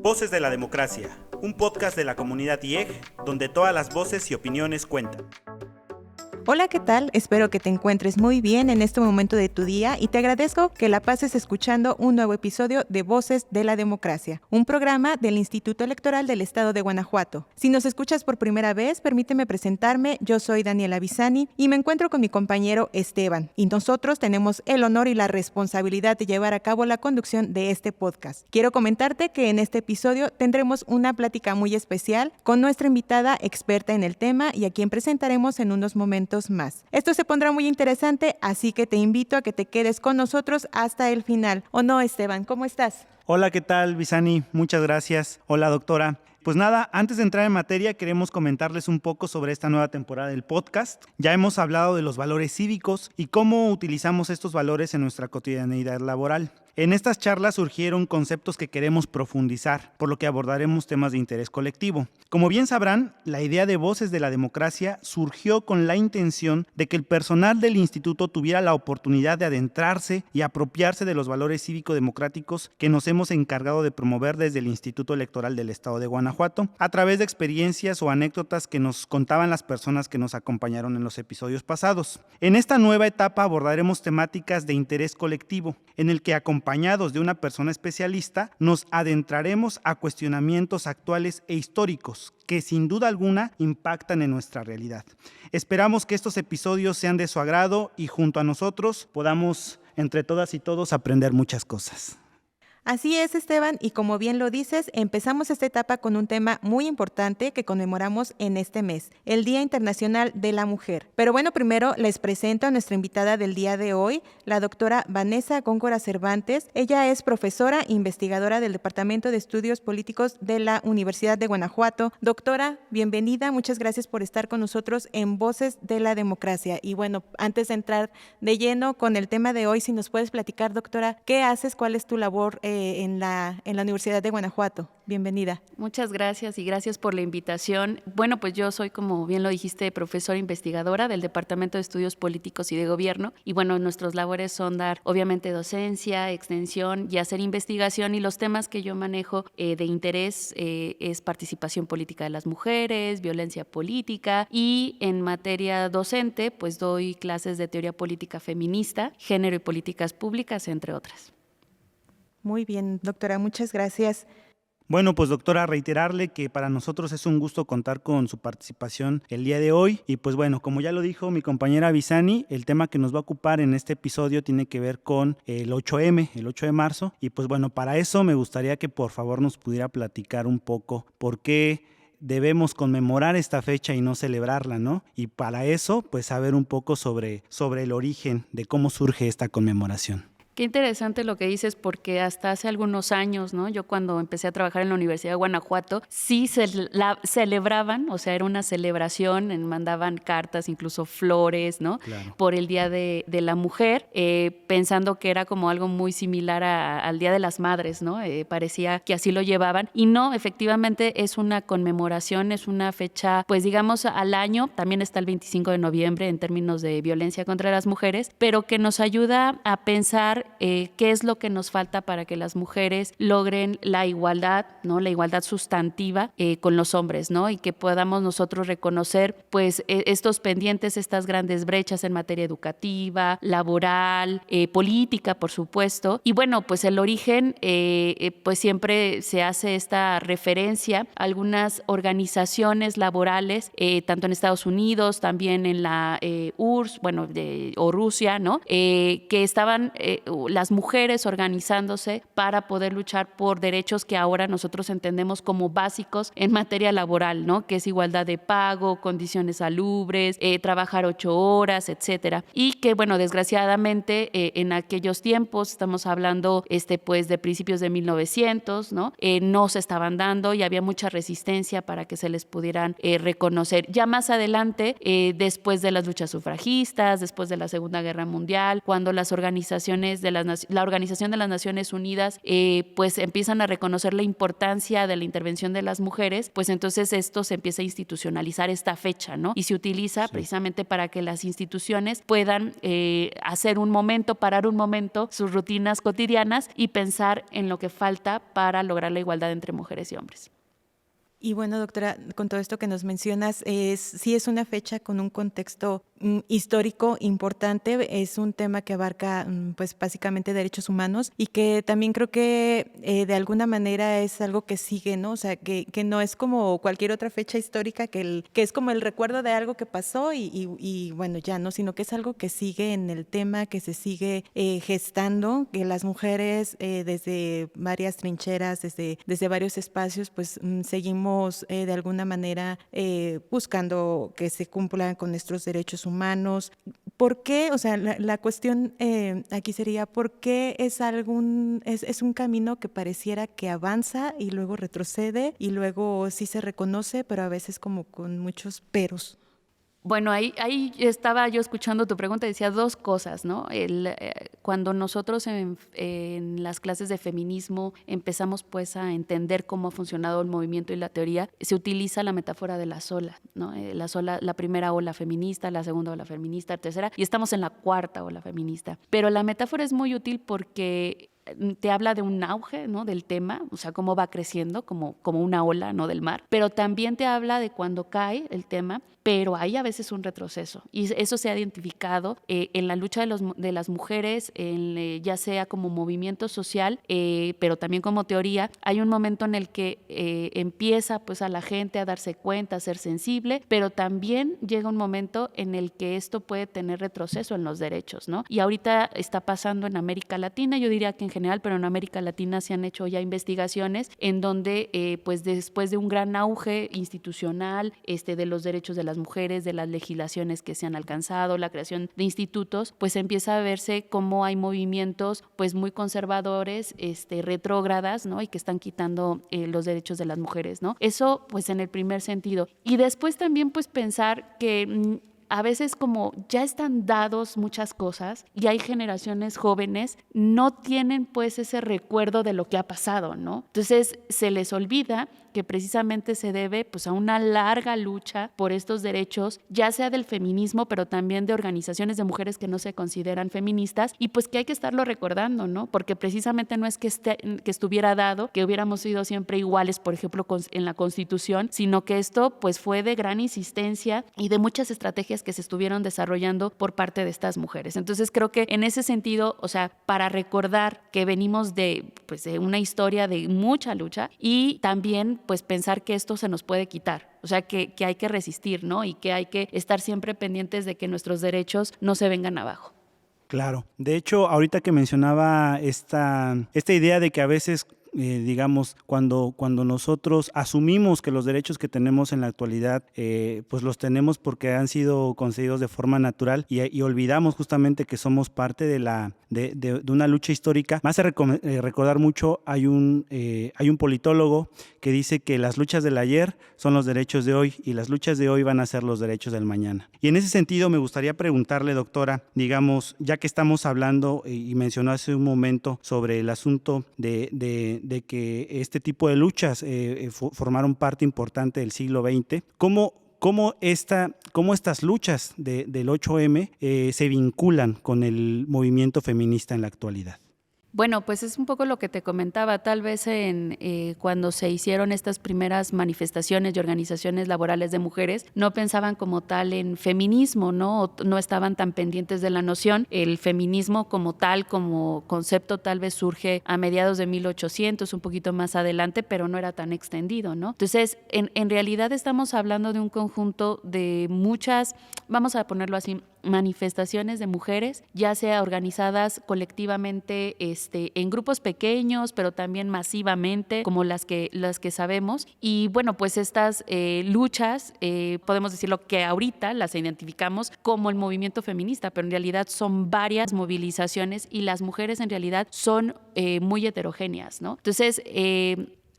Voces de la Democracia, un podcast de la comunidad IEG, donde todas las voces y opiniones cuentan. Hola, ¿qué tal? Espero que te encuentres muy bien en este momento de tu día y te agradezco que la pases escuchando un nuevo episodio de Voces de la Democracia, un programa del Instituto Electoral del Estado de Guanajuato. Si nos escuchas por primera vez, permíteme presentarme. Yo soy Daniela Bisani y me encuentro con mi compañero Esteban. Y nosotros tenemos el honor y la responsabilidad de llevar a cabo la conducción de este podcast. Quiero comentarte que en este episodio tendremos una plática muy especial con nuestra invitada experta en el tema y a quien presentaremos en unos momentos más. Esto se pondrá muy interesante, así que te invito a que te quedes con nosotros hasta el final. ¿O no, Esteban? ¿Cómo estás? Hola, ¿qué tal, Bisani? Muchas gracias. Hola, doctora. Pues nada, antes de entrar en materia, queremos comentarles un poco sobre esta nueva temporada del podcast. Ya hemos hablado de los valores cívicos y cómo utilizamos estos valores en nuestra cotidianeidad laboral. En estas charlas surgieron conceptos que queremos profundizar, por lo que abordaremos temas de interés colectivo. Como bien sabrán, la idea de Voces de la Democracia surgió con la intención de que el personal del instituto tuviera la oportunidad de adentrarse y apropiarse de los valores cívico-democráticos que nos hemos encargado de promover desde el Instituto Electoral del Estado de Guanajuato, a través de experiencias o anécdotas que nos contaban las personas que nos acompañaron en los episodios pasados. En esta nueva etapa abordaremos temáticas de interés colectivo, en el que acompañados de una persona especialista, nos adentraremos a cuestionamientos actuales e históricos que sin duda alguna impactan en nuestra realidad. Esperamos que estos episodios sean de su agrado y junto a nosotros podamos, entre todas y todos, aprender muchas cosas. Así es, Esteban, y como bien lo dices, empezamos esta etapa con un tema muy importante que conmemoramos en este mes, el Día Internacional de la Mujer. Pero bueno, primero les presento a nuestra invitada del día de hoy, la doctora Vanessa Góngora Cervantes. Ella es profesora e investigadora del Departamento de Estudios Políticos de la Universidad de Guanajuato. Doctora, bienvenida, muchas gracias por estar con nosotros en Voces de la Democracia. Y bueno, antes de entrar de lleno con el tema de hoy, si nos puedes platicar, doctora, ¿qué haces? ¿Cuál es tu labor en la Universidad de Guanajuato? Bienvenida. Muchas gracias y gracias por la invitación. Bueno, pues yo soy, como bien lo dijiste, profesora investigadora del Departamento de Estudios Políticos y de Gobierno. Y bueno, nuestras labores son dar, obviamente, docencia, extensión y hacer investigación. Y los temas que yo manejo de interés es participación política de las mujeres, violencia política. Y en materia docente, pues doy clases de teoría política feminista, género y políticas públicas, entre otras. Muy bien, doctora, muchas gracias. Bueno, pues doctora, reiterarle que para nosotros es un gusto contar con su participación el día de hoy. Y pues bueno, como ya lo dijo mi compañera Bisani, el tema que nos va a ocupar en este episodio tiene que ver con el 8M, el 8 de marzo. Y pues bueno, para eso me gustaría que por favor nos pudiera platicar un poco por qué debemos conmemorar esta fecha y no celebrarla, ¿no? Y para eso, pues saber un poco sobre el origen de cómo surge esta conmemoración. Qué interesante lo que dices, porque hasta hace algunos años, ¿no? Yo cuando empecé a trabajar en la Universidad de Guanajuato, sí celebraban, o sea, era una celebración, mandaban cartas, incluso flores, ¿no? Claro. Por el Día de la Mujer, pensando que era como algo muy similar al Día de las Madres, ¿no? Parecía que así lo llevaban. Y no, efectivamente es una conmemoración, es una fecha, pues digamos, al año. También está el 25 de noviembre en términos de violencia contra las mujeres, pero que nos ayuda a pensar qué es lo que nos falta para que las mujeres logren la igualdad, ¿no? La igualdad sustantiva con los hombres, ¿no? Y que podamos nosotros reconocer pues estos pendientes, estas grandes brechas en materia educativa, laboral, política, por supuesto. Y bueno, pues el origen, pues siempre se hace esta referencia a algunas organizaciones laborales, tanto en Estados Unidos, también en la URSS, bueno, o Rusia, ¿no? Que estaban las mujeres organizándose para poder luchar por derechos que ahora nosotros entendemos como básicos en materia laboral, ¿no? Que es igualdad de pago, condiciones salubres, trabajar 8 horas, etcétera. Y que, bueno, desgraciadamente en aquellos tiempos, estamos hablando pues de principios de 1900, ¿no? No se estaban dando y había mucha resistencia para que se les pudieran reconocer. Ya más adelante, después de las luchas sufragistas, después de la Segunda Guerra Mundial, cuando las organizaciones la Organización de las Naciones Unidas, pues empiezan a reconocer la importancia de la intervención de las mujeres, pues entonces esto se empieza a institucionalizar esta fecha, ¿no? Y se utiliza precisamente para que las instituciones puedan parar un momento sus rutinas cotidianas y pensar en lo que falta para lograr la igualdad entre mujeres y hombres. Y bueno, doctora, con todo esto que nos mencionas, sí es una fecha con un contexto histórico importante, es un tema que abarca pues básicamente derechos humanos y que también creo que de alguna manera es algo que sigue, ¿no? O sea, que no es como cualquier otra fecha histórica que es como el recuerdo de algo que pasó y bueno, ya, ¿no? Sino que es algo que sigue en el tema, que se sigue gestando, que las mujeres desde varias trincheras, desde varios espacios, pues seguimos de alguna manera buscando que se cumplan con nuestros derechos humanos. ¿Por qué? O sea, la cuestión aquí sería, ¿por qué es un camino que pareciera que avanza y luego retrocede y luego sí se reconoce, pero a veces como con muchos peros? Bueno, ahí estaba yo escuchando tu pregunta y decía dos cosas, ¿no? Cuando nosotros en las clases de feminismo empezamos pues a entender cómo ha funcionado el movimiento y la teoría, se utiliza la metáfora de las olas, ¿no? La primera ola feminista, la segunda ola feminista, la tercera, y estamos en la cuarta ola feminista. Pero la metáfora es muy útil porque te habla de un auge, ¿no? Del tema, o sea, cómo va creciendo como una ola, ¿no? Del mar, pero también te habla de cuando cae el tema, pero hay a veces un retroceso y eso se ha identificado en la lucha de las mujeres, ya sea como movimiento social, pero también como teoría. Hay un momento en el que empieza pues a la gente a darse cuenta, a ser sensible, pero también llega un momento en el que esto puede tener retroceso en los derechos, ¿no? Y ahorita está pasando en América Latina, yo diría que en general, pero en América Latina se han hecho ya investigaciones en donde pues después de un gran auge institucional de los derechos de las mujeres, de las legislaciones que se han alcanzado, la creación de institutos, pues empieza a verse cómo hay movimientos pues muy conservadores, retrógradas, ¿no? Y que están quitando los derechos de las mujeres, ¿no? Eso pues en el primer sentido. Y después también pues pensar que a veces como ya están dados muchas cosas y hay generaciones jóvenes, no tienen pues ese recuerdo de lo que ha pasado, ¿no? Entonces se les olvida que precisamente se debe pues a una larga lucha por estos derechos, ya sea del feminismo, pero también de organizaciones de mujeres que no se consideran feministas, y pues que hay que estarlo recordando, ¿no? Porque precisamente no es que estuviera dado, que hubiéramos sido siempre iguales, por ejemplo, en la Constitución, sino que esto pues fue de gran insistencia y de muchas estrategias que se estuvieron desarrollando por parte de estas mujeres. Entonces creo que en ese sentido, o sea, para recordar que venimos de una historia de mucha lucha y también pues pensar que esto se nos puede quitar. O sea, que hay que resistir, ¿no? Y que hay que estar siempre pendientes de que nuestros derechos no se vengan abajo. Claro. De hecho, ahorita que mencionaba esta idea de que a veces digamos, cuando nosotros asumimos que los derechos que tenemos en la actualidad, pues los tenemos porque han sido concedidos de forma natural y olvidamos justamente que somos parte de una lucha histórica. Me hace recordar mucho, hay un politólogo que dice que las luchas del ayer son los derechos de hoy y las luchas de hoy van a ser los derechos del mañana. Y en ese sentido me gustaría preguntarle, doctora, digamos, ya que estamos hablando y mencionó hace un momento sobre el asunto de que este tipo de luchas formaron parte importante del siglo XX, ¿cómo estas luchas del 8M se vinculan con el movimiento feminista en la actualidad? Bueno, pues es un poco lo que te comentaba, tal vez cuando se hicieron estas primeras manifestaciones y organizaciones laborales de mujeres, no pensaban como tal en feminismo, ¿no? O no estaban tan pendientes de la noción. El feminismo como tal, como concepto, tal vez surge a mediados de 1800, un poquito más adelante, pero no era tan extendido, ¿no? Entonces, en realidad estamos hablando de un conjunto de muchas, vamos a ponerlo así, manifestaciones de mujeres, ya sea organizadas colectivamente en grupos pequeños, pero también masivamente, como las que sabemos. Y bueno, pues estas luchas, podemos decirlo que ahorita las identificamos como el movimiento feminista, pero en realidad son varias movilizaciones y las mujeres en realidad son muy heterogéneas, ¿no? Entonces,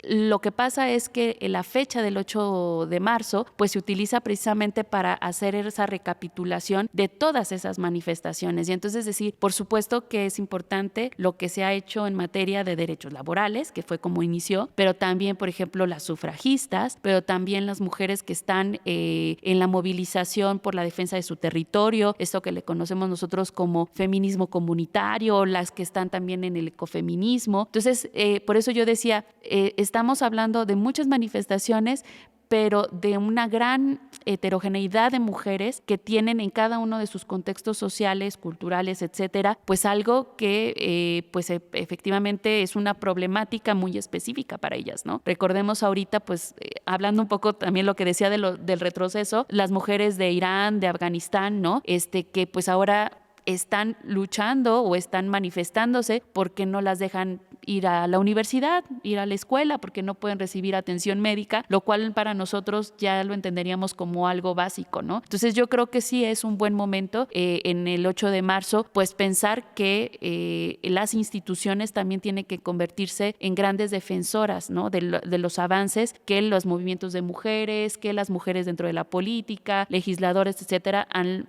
Lo que pasa es que la fecha del 8 de marzo pues se utiliza precisamente para hacer esa recapitulación de todas esas manifestaciones. Y entonces decir, por supuesto que es importante lo que se ha hecho en materia de derechos laborales, que fue como inició, pero también, por ejemplo, las sufragistas, pero también las mujeres que están en la movilización por la defensa de su territorio, esto que le conocemos nosotros como feminismo comunitario, las que están también en el ecofeminismo. Entonces, por eso yo decía, estamos hablando de muchas manifestaciones, pero de una gran heterogeneidad de mujeres que tienen en cada uno de sus contextos sociales, culturales, etcétera, pues algo que pues efectivamente es una problemática muy específica para ellas, ¿no? Recordemos ahorita, pues hablando un poco también lo que decía del retroceso, las mujeres de Irán, de Afganistán, ¿no? Que pues ahora están luchando o están manifestándose porque no las dejan ir a la universidad, ir a la escuela, porque no pueden recibir atención médica, lo cual para nosotros ya lo entenderíamos como algo básico, ¿no? Entonces yo creo que sí es un buen momento en el 8 de marzo, pues pensar que las instituciones también tienen que convertirse en grandes defensoras, ¿no? de los avances que los movimientos de mujeres, que las mujeres dentro de la política, legisladores, etcétera, han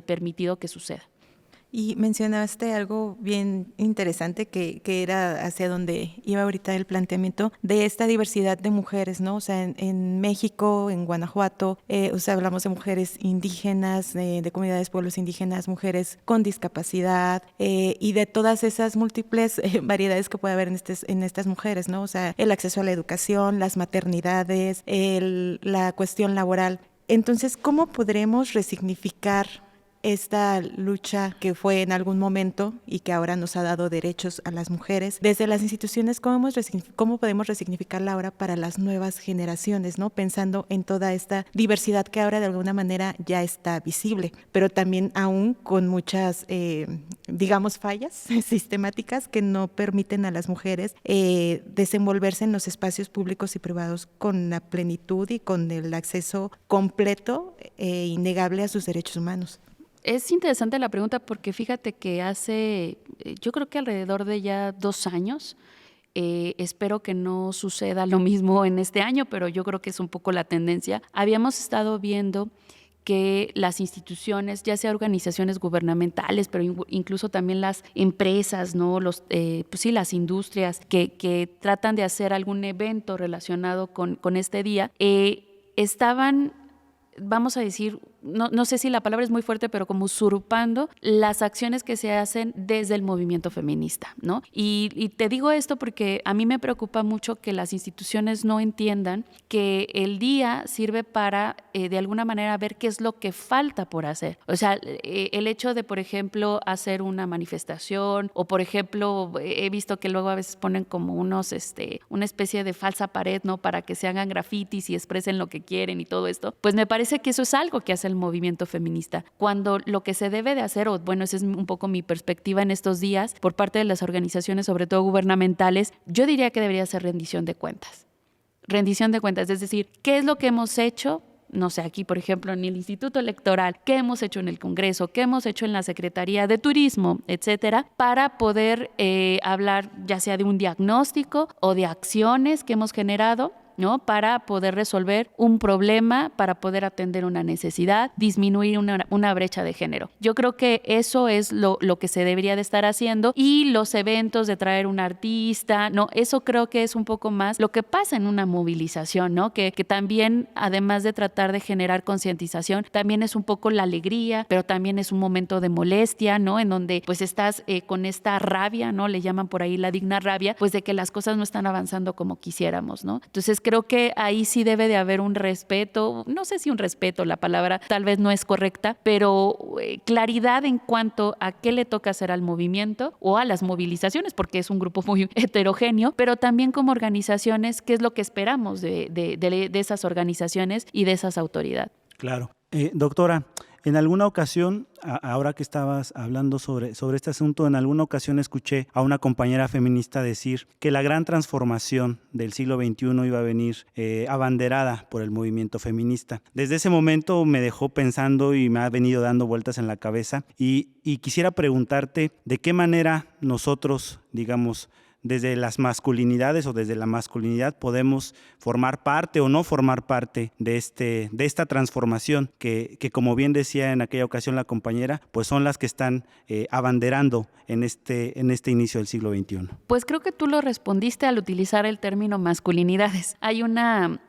permitido que suceda. Y mencionaste algo bien interesante que era hacia donde iba ahorita el planteamiento de esta diversidad de mujeres, ¿no? O sea, en México, en Guanajuato, o sea, hablamos de mujeres indígenas, de comunidades, pueblos indígenas, mujeres con discapacidad y de todas esas múltiples variedades que puede haber en estas mujeres, ¿no? O sea, el acceso a la educación, las maternidades, la cuestión laboral. Entonces, ¿cómo podremos resignificar esta lucha que fue en algún momento y que ahora nos ha dado derechos a las mujeres? Desde las instituciones, ¿cómo podemos resignificarla ahora para las nuevas generaciones, ¿no? Pensando en toda esta diversidad que ahora de alguna manera ya está visible, pero también aún con muchas, digamos, fallas sistemáticas que no permiten a las mujeres desenvolverse en los espacios públicos y privados con la plenitud y con el acceso completo e innegable a sus derechos humanos. Es interesante la pregunta porque fíjate que yo creo que alrededor de ya 2 años, espero que no suceda lo mismo en este año, pero yo creo que es un poco la tendencia. Habíamos estado viendo que las instituciones, ya sea organizaciones gubernamentales, pero incluso también las empresas, ¿no? Pues sí, las industrias que tratan de hacer algún evento relacionado con este día, estaban, vamos a decir, no sé si la palabra es muy fuerte, pero como usurpando las acciones que se hacen desde el movimiento feminista, ¿no? Y te digo esto porque a mí me preocupa mucho que las instituciones no entiendan que el día sirve para, de alguna manera, ver qué es lo que falta por hacer. O sea, el hecho de, por ejemplo, hacer una manifestación o, por ejemplo, he visto que luego a veces ponen como una especie de falsa pared, ¿no? Para que se hagan grafitis y expresen lo que quieren y todo esto. Pues me parece que eso es algo que hace el movimiento feminista, cuando lo que se debe de hacer, o bueno, esa es un poco mi perspectiva en estos días, por parte de las organizaciones, sobre todo gubernamentales, yo diría que debería ser rendición de cuentas. Rendición de cuentas, es decir, ¿qué es lo que hemos hecho? No sé, aquí, por ejemplo, en el Instituto Electoral, ¿qué hemos hecho en el Congreso? ¿Qué hemos hecho en la Secretaría de Turismo, etcétera? Para poder hablar ya sea de un diagnóstico o de acciones que hemos generado, ¿no? Para poder resolver un problema, para poder atender una necesidad, disminuir una brecha de género. Yo creo que eso es lo que se debería de estar haciendo, y los eventos de traer un artista, ¿no? Eso creo que es un poco más lo que pasa en una movilización, ¿no? Que también, además de tratar de generar concientización, también es un poco la alegría, pero también es un momento de molestia, ¿no? En donde pues estás con esta rabia, ¿no? Le llaman por ahí la digna rabia, pues de que las cosas no están avanzando como quisiéramos, ¿no? Entonces creo que ahí sí debe de haber un respeto, no sé si un respeto, la palabra tal vez no es correcta, pero claridad en cuanto a qué le toca hacer al movimiento o a las movilizaciones, porque es un grupo muy heterogéneo, pero también como organizaciones, qué es lo que esperamos de esas organizaciones y de esas autoridades. Claro. Doctora, en alguna ocasión, ahora que estabas hablando sobre este asunto, en alguna ocasión escuché a una compañera feminista decir que la gran transformación del siglo XXI iba a venir abanderada por el movimiento feminista. Desde ese momento me dejó pensando y me ha venido dando vueltas en la cabeza, y quisiera preguntarte de qué manera nosotros, digamos, desde las masculinidades o desde la masculinidad podemos formar parte o no formar parte de esta transformación que como bien decía en aquella ocasión la compañera, pues son las que están abanderando en este inicio del siglo XXI. Pues creo que tú lo respondiste al utilizar el término masculinidades. Hay una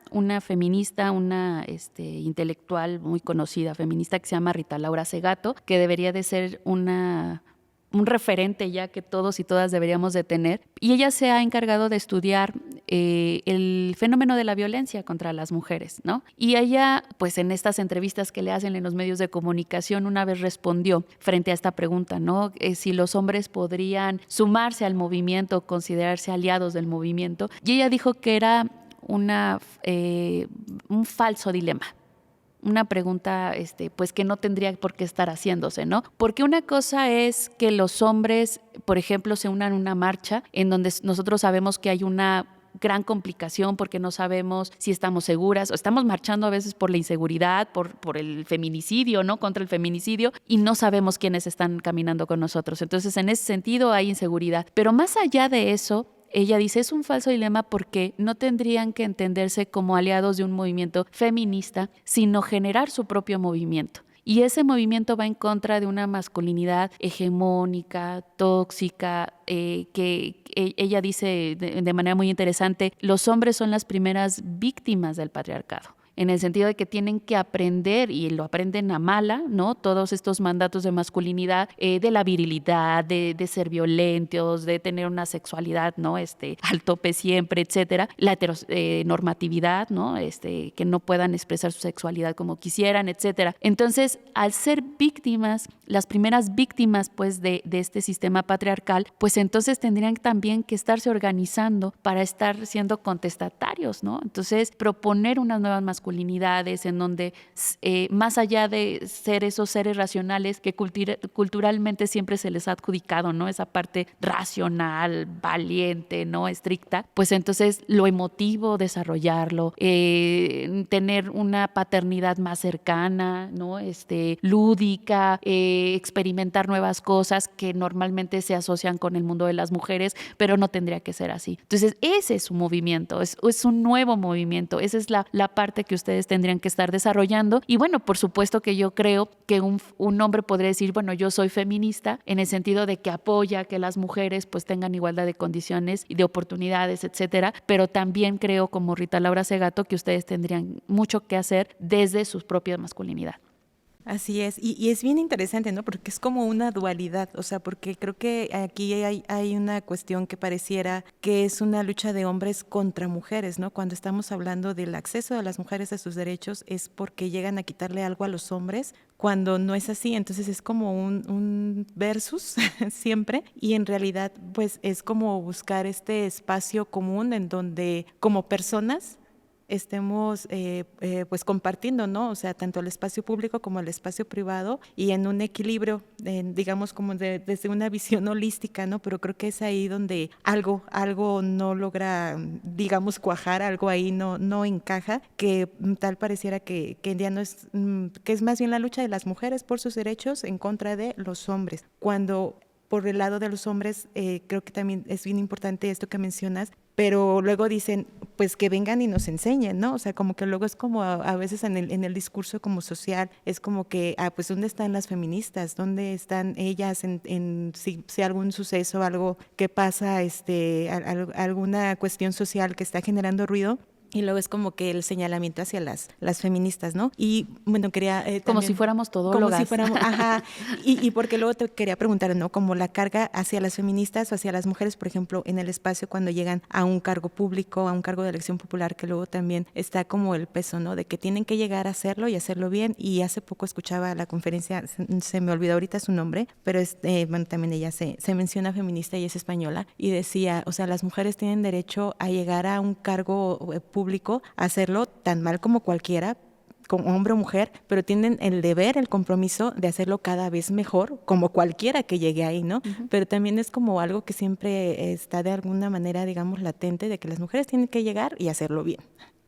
feminista, una intelectual muy conocida, feminista, que se llama Rita Laura Segato, que debería de ser un referente ya que todos y todas deberíamos de tener. Y ella se ha encargado de estudiar el fenómeno de la violencia contra las mujeres, ¿no? Y ella, pues en estas entrevistas que le hacen en los medios de comunicación, una vez respondió frente a esta pregunta, ¿no? Si los hombres podrían sumarse al movimiento, considerarse aliados del movimiento. Y ella dijo que era un falso dilema. Una pregunta pues que no tendría por qué estar haciéndose, ¿no? Porque una cosa es que los hombres, por ejemplo, se unan a una marcha en donde nosotros sabemos que hay una gran complicación porque no sabemos si estamos seguras o estamos marchando a veces por la inseguridad, por el feminicidio, ¿no? Contra el feminicidio, y no sabemos quiénes están caminando con nosotros. Entonces, en ese sentido hay inseguridad. Pero más allá de eso, ella dice, es un falso dilema porque no tendrían que entenderse como aliados de un movimiento feminista, sino generar su propio movimiento. Y ese movimiento va en contra de una masculinidad hegemónica, tóxica, que ella dice de manera muy interesante, los hombres son las primeras víctimas del patriarcado. En el sentido de que tienen que aprender, y lo aprenden a mala, ¿no? Todos estos mandatos de masculinidad, de la virilidad, de ser violentos, de tener una sexualidad, ¿no? Al tope siempre, etcétera. La heteronormatividad, ¿no? Que no puedan expresar su sexualidad como quisieran, etcétera. Entonces, al ser víctimas, las primeras víctimas, pues, de este sistema patriarcal, pues entonces tendrían también que estarse organizando para estar siendo contestatarios, ¿no? Entonces, proponer unas nuevas masculinidades en donde más allá de ser esos seres racionales que culturalmente siempre se les ha adjudicado, ¿no? Esa parte racional, valiente, ¿no? Estricta, pues entonces lo emotivo, desarrollarlo, tener una paternidad más cercana, ¿no? Lúdica, experimentar nuevas cosas que normalmente se asocian con el mundo de las mujeres, pero no tendría que ser así. Entonces ese es un movimiento, es un nuevo movimiento, esa es la parte que ustedes tendrían que estar desarrollando. Y bueno, por supuesto que yo creo que un hombre podría decir, bueno, yo soy feminista en el sentido de que apoya que las mujeres pues tengan igualdad de condiciones y de oportunidades, etcétera, pero también creo, como Rita Laura Segato, que ustedes tendrían mucho que hacer desde su propia masculinidad. Así es, y es bien interesante, ¿no? Porque es como una dualidad, o sea, porque creo que aquí hay una cuestión que pareciera que es una lucha de hombres contra mujeres, ¿no? Cuando estamos hablando del acceso de las mujeres a sus derechos es porque llegan a quitarle algo a los hombres, cuando no es así, entonces es como un versus siempre, y en realidad pues es como buscar este espacio común en donde como personas estemos pues compartiendo, ¿no? O sea, tanto el espacio público como el espacio privado y en un equilibrio, digamos como desde una visión holística, ¿no? Pero creo que es ahí donde algo no logra, digamos, cuajar, algo ahí no encaja, que tal pareciera que ya no es, que es más bien la lucha de las mujeres por sus derechos en contra de los hombres. Cuando por el lado de los hombres, creo que también es bien importante esto que mencionas, pero luego dicen, pues que vengan y nos enseñen, ¿no? O sea, como que luego es como a veces en el discurso como social, es como que, pues ¿dónde están las feministas? ¿Dónde están ellas si algún suceso, algo que pasa, alguna cuestión social que está generando ruido? Y luego es como que el señalamiento hacia las feministas, ¿no? Y bueno, quería como también, si fuéramos todólogas. Como si fuéramos, ajá. Y porque luego te quería preguntar, ¿no? Como la carga hacia las feministas o hacia las mujeres, por ejemplo, en el espacio cuando llegan a un cargo público, a un cargo de elección popular, que luego también está como el peso, ¿no? De que tienen que llegar a hacerlo y hacerlo bien. Y hace poco escuchaba la conferencia, se me olvidó ahorita su nombre, pero bueno, también ella se menciona feminista y es española, y decía, o sea, las mujeres tienen derecho a llegar a un cargo público, hacerlo tan mal como cualquiera, como hombre o mujer, pero tienen el deber, el compromiso de hacerlo cada vez mejor, como cualquiera que llegue ahí, ¿no? Uh-huh. Pero también es como algo que siempre está de alguna manera, digamos, latente, de que las mujeres tienen que llegar y hacerlo bien.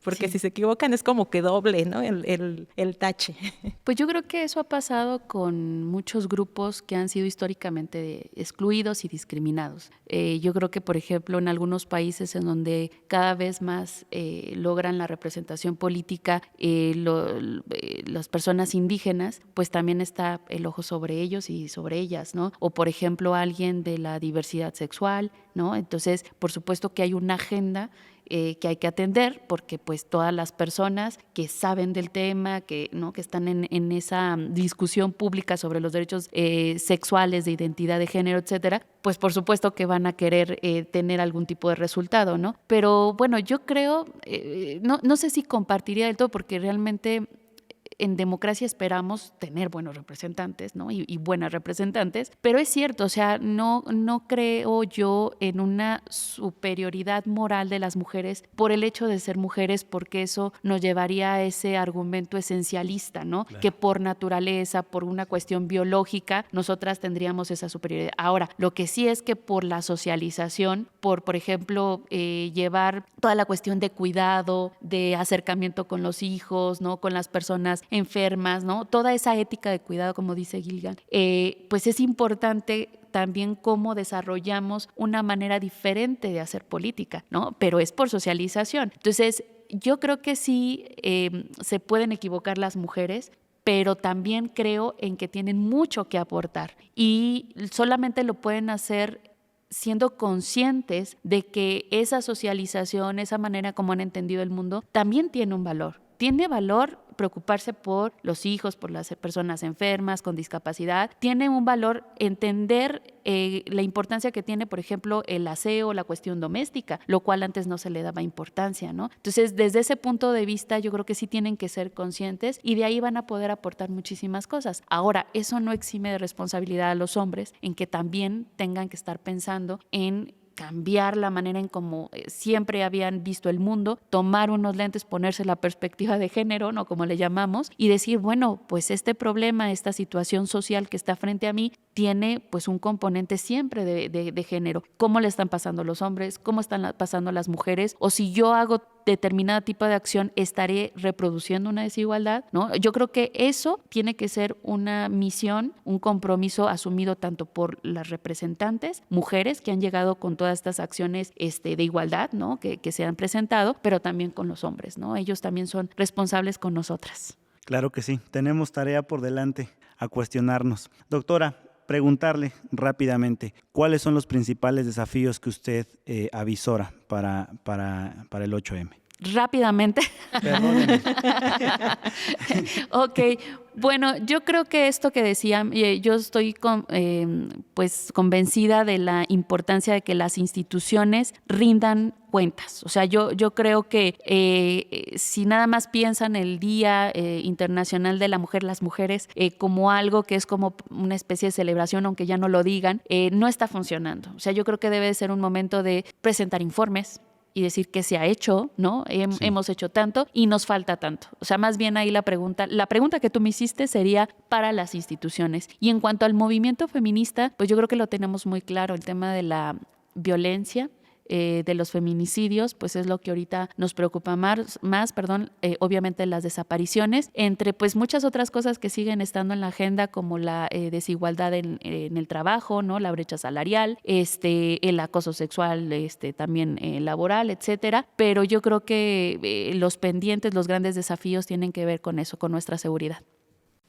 porque Sí. si se equivocan es como que doble, ¿no? El tache. Pues yo creo que eso ha pasado con muchos grupos que han sido históricamente excluidos y discriminados. Yo creo que, por ejemplo, en algunos países en donde cada vez más logran la representación política las personas indígenas, pues también está el ojo sobre ellos y sobre ellas, ¿no? O, por ejemplo, alguien de la diversidad sexual, ¿no? Entonces, por supuesto que hay una agenda que hay que atender, porque pues todas las personas que saben del tema, que están en esa discusión pública sobre los derechos sexuales, de identidad de género, etcétera, pues por supuesto que van a querer tener algún tipo de resultado, ¿no? Pero bueno, yo creo, no sé si compartiría del todo, porque realmente en democracia esperamos tener buenos representantes, ¿no? Y buenas representantes, pero es cierto, o sea, no creo yo en una superioridad moral de las mujeres por el hecho de ser mujeres, porque eso nos llevaría a ese argumento esencialista, ¿no? Claro. Que por naturaleza, por una cuestión biológica, nosotras tendríamos esa superioridad. Ahora, lo que sí es que por la socialización, por ejemplo, llevar toda la cuestión de cuidado, de acercamiento con los hijos, ¿no? Con las personas enfermas, ¿no? Toda esa ética de cuidado, como dice Gilligan, pues es importante también cómo desarrollamos una manera diferente de hacer política, ¿no? Pero es por socialización. Entonces, yo creo que sí se pueden equivocar las mujeres, pero también creo en que tienen mucho que aportar y solamente lo pueden hacer siendo conscientes de que esa socialización, esa manera como han entendido el mundo, también tiene un valor. Tiene valor preocuparse por los hijos, por las personas enfermas, con discapacidad. Tiene un valor entender la importancia que tiene, por ejemplo, el aseo, la cuestión doméstica, lo cual antes no se le daba importancia, ¿no? Entonces, desde ese punto de vista, yo creo que sí tienen que ser conscientes y de ahí van a poder aportar muchísimas cosas. Ahora, eso no exime de responsabilidad a los hombres en que también tengan que estar pensando en cambiar la manera en cómo siempre habían visto el mundo, tomar unos lentes, ponerse la perspectiva de género, ¿no? Como le llamamos, y decir, bueno, pues este problema, esta situación social que está frente a mí, tiene pues un componente siempre de género. ¿Cómo le están pasando los hombres? ¿Cómo están pasando las mujeres? O si yo hago determinado tipo de acción, ¿estaré reproduciendo una desigualdad? ¿No? Yo creo que eso tiene que ser una misión, un compromiso asumido tanto por las representantes, mujeres que han llegado con todas estas acciones de igualdad, ¿no? que se han presentado, pero también con los hombres, ¿no? Ellos también son responsables con nosotras. Claro que sí, tenemos tarea por delante a cuestionarnos. Doctora, preguntarle rápidamente, ¿cuáles son los principales desafíos que usted avisora para el 8M? Rápidamente. Perdóneme. Ok, bueno, yo creo que esto que decía, yo estoy pues convencida de la importancia de que las instituciones rindan cuentas. O sea, yo creo que si nada más piensan el Día Internacional de la Mujer, las mujeres, como algo que es como una especie de celebración, aunque ya no lo digan, no está funcionando. O sea, yo creo que debe ser un momento de presentar informes y decir que se ha hecho, ¿no? Sí. Hemos hecho tanto y nos falta tanto. O sea, más bien ahí la pregunta que tú me hiciste sería para las instituciones. Y en cuanto al movimiento feminista, pues yo creo que lo tenemos muy claro, el tema de la violencia, de los feminicidios, pues es lo que ahorita nos preocupa más, obviamente las desapariciones, entre pues muchas otras cosas que siguen estando en la agenda, como la desigualdad en el trabajo, ¿no? La brecha salarial, el acoso sexual, también laboral, etcétera, pero yo creo que los pendientes, los grandes desafíos tienen que ver con eso, con nuestra seguridad.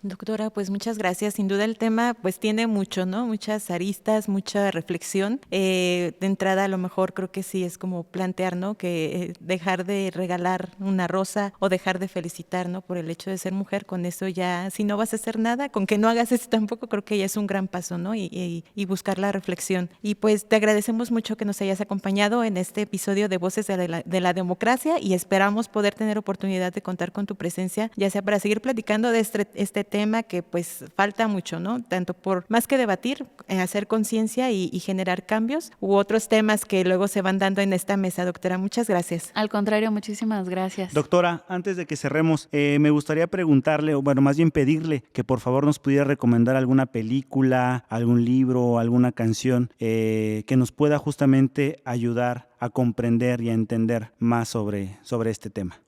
Doctora, pues muchas gracias. Sin duda el tema pues tiene mucho, ¿no? Muchas aristas, mucha reflexión. De entrada a lo mejor creo que sí es como plantear, ¿no? Que dejar de regalar una rosa o dejar de felicitar, ¿no? Por el hecho de ser mujer, con eso ya, si no vas a hacer nada, con que no hagas eso tampoco, creo que ya es un gran paso, ¿no? Y buscar la reflexión. Y pues te agradecemos mucho que nos hayas acompañado en este episodio de Voces de la Democracia y esperamos poder tener oportunidad de contar con tu presencia, ya sea para seguir platicando de este tema que pues falta mucho, ¿no? Tanto por más que debatir, hacer conciencia y generar cambios u otros temas que luego se van dando en esta mesa, doctora. Muchas gracias. Al contrario, muchísimas gracias. Doctora, antes de que cerremos, me gustaría preguntarle, o bueno, más bien pedirle que por favor nos pudiera recomendar alguna película, algún libro, alguna canción que nos pueda justamente ayudar a comprender y a entender más sobre este tema.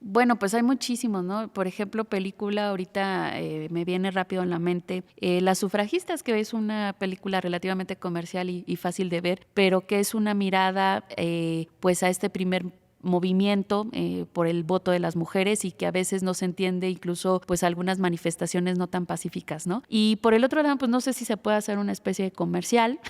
Bueno, pues hay muchísimos, ¿no? Por ejemplo, película, ahorita me viene rápido en la mente, Las sufragistas, que es una película relativamente comercial y fácil de ver, pero que es una mirada pues a este primer movimiento por el voto de las mujeres y que a veces no se entiende, incluso pues algunas manifestaciones no tan pacíficas, ¿no? Y por el otro lado, pues no sé si se puede hacer una especie de comercial,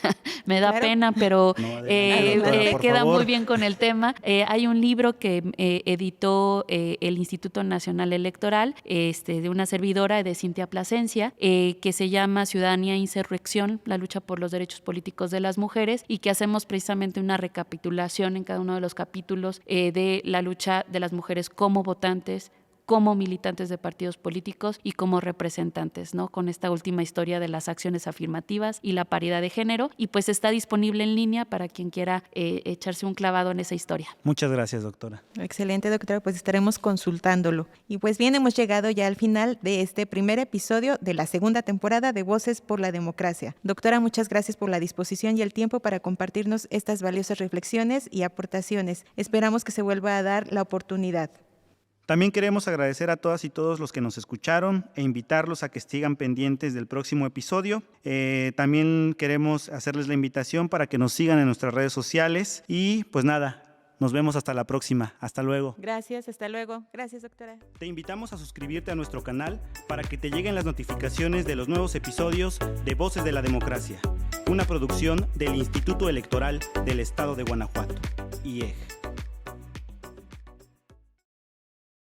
me da pena, pero No, doctora, por queda favor. muy bien con el tema. Hay un libro que editó el Instituto Nacional Electoral, de una servidora, de Cintia Plasencia, que se llama Ciudadanía e Insurrección, la lucha por los derechos políticos de las mujeres, y que hacemos precisamente una recapitulación en cada uno de los capítulos de la lucha de las mujeres como votantes, como militantes de partidos políticos y como representantes, ¿no? Con esta última historia de las acciones afirmativas y la paridad de género, y pues está disponible en línea para quien quiera echarse un clavado en esa historia. Muchas gracias, doctora. Excelente, doctora, pues estaremos consultándolo. Y pues bien, hemos llegado ya al final de este primer episodio de la segunda temporada de Voces por la Democracia. Doctora, muchas gracias por la disposición y el tiempo para compartirnos estas valiosas reflexiones y aportaciones. Esperamos que se vuelva a dar la oportunidad. También queremos agradecer a todas y todos los que nos escucharon e invitarlos a que sigan pendientes del próximo episodio. También queremos hacerles la invitación para que nos sigan en nuestras redes sociales y pues nada, nos vemos hasta la próxima. Hasta luego. Gracias, hasta luego. Gracias, doctora. Te invitamos a suscribirte a nuestro canal para que te lleguen las notificaciones de los nuevos episodios de Voces de la Democracia, una producción del Instituto Electoral del Estado de Guanajuato, IEG.